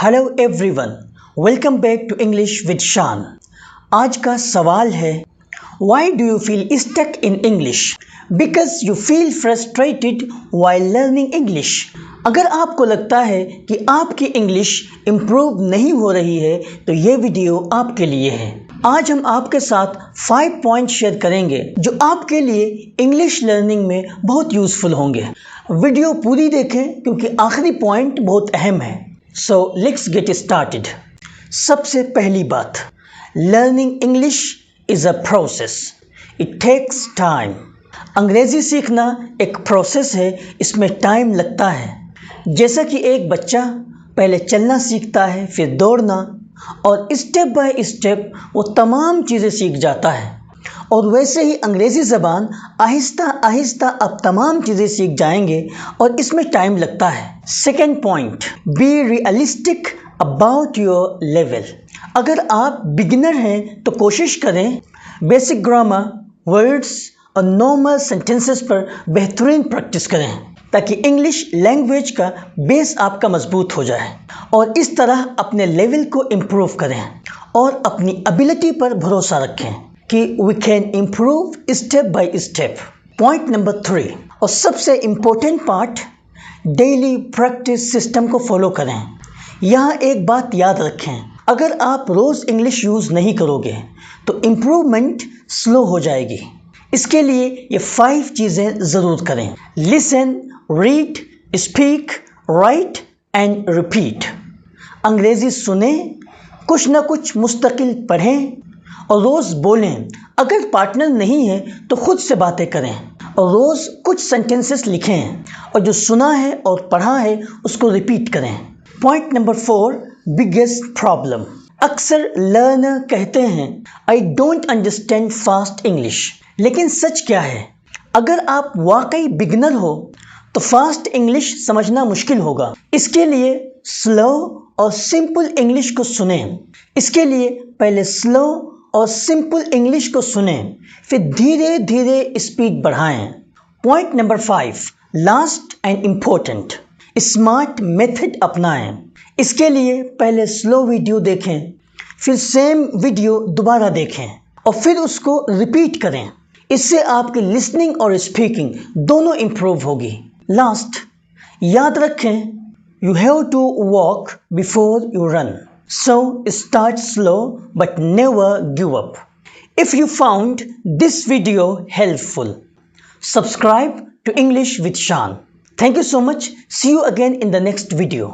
Hello everyone, welcome back to English with Shaan. आज का सवाल है, why do you feel stuck in English? Because you feel frustrated while learning English. अगर आपको लगता है कि आपकी इंग्लिश इम्प्रूव नहीं हो रही है तो ये वीडियो आपके लिए है। आज हम आपके साथ 5 पॉइंट शेयर करेंगे जो आपके लिए इंग्लिश लर्निंग में बहुत यूज़फुल होंगे। वीडियो पूरी देखें क्योंकि आखिरी पॉइंट बहुत अहम है। So let's get started. सबसे पहली बात, learning English is a process, it takes time. अंग्रेज़ी सीखना एक प्रोसेस है, इसमें टाइम लगता है। जैसा कि एक बच्चा पहले चलना सीखता है, फिर दौड़ना, और स्टेप बाय स्टेप वो तमाम चीज़ें सीख जाता है, और वैसे ही अंग्रेज़ी ज़बान आहिस्ता आहिस्ता अब तमाम चीज़ें सीख जाएंगे और इसमें टाइम लगता है। Second point, be realistic about your level. अगर आप बिगिनर हैं तो कोशिश करें बेसिक ग्रामर, वर्ड्स और नॉर्मल सेंटेंसेस पर बेहतरीन प्रैक्टिस करें ताकि इंग्लिश लैंग्वेज का बेस आपका मजबूत हो जाए, और इस तरह अपने लेवल को इम्प्रूव करें और अपनी एबिलिटी पर भरोसा रखें कि we can improve step by step. Point number 3 और सबसे important part, daily practice system को फॉलो करें। यहाँ एक बात याद रखें, अगर आप रोज़ इंग्लिश यूज़ नहीं करोगे तो इम्प्रूवमेंट स्लो हो जाएगी। इसके लिए ये 5 चीज़ें ज़रूर करें। Listen, read, speak, right and repeat. अंग्रेज़ी सुने, कुछ ना कुछ मुस्तकिल पढ़ें और रोज़ बोलें। अगर पार्टनर नहीं है तो खुद से बातें करें और रोज़ कुछ सेंटेंसेस लिखें, और जो सुना है और पढ़ा है उसको रिपीट करें। Point number 4, biggest problem. अक्सर लर्नर कहते हैं I don't understand fast English, लेकिन सच क्या है? अगर आप वाकई बिगिनर हो तो फास्ट इंग्लिश समझना मुश्किल होगा। इसके लिए स्लो और सिंपल इंग्लिश को सुनें। इसके लिए पहले स्लो और सिंपल इंग्लिश को सुनें, फिर धीरे धीरे स्पीड बढ़ाएं। Point number 5, last and important, smart method अपनाएं। इसके लिए पहले स्लो वीडियो देखें, फिर सेम वीडियो दोबारा देखें और फिर उसको रिपीट करें। इससे आपकी लिसनिंग और स्पीकिंग दोनों इम्प्रूव होगी। लास्ट, याद रखें, you have to walk before you run. So start slow but never give up. If you found this video helpful, subscribe to English with Shan. Thank you so much. See you again in the next video.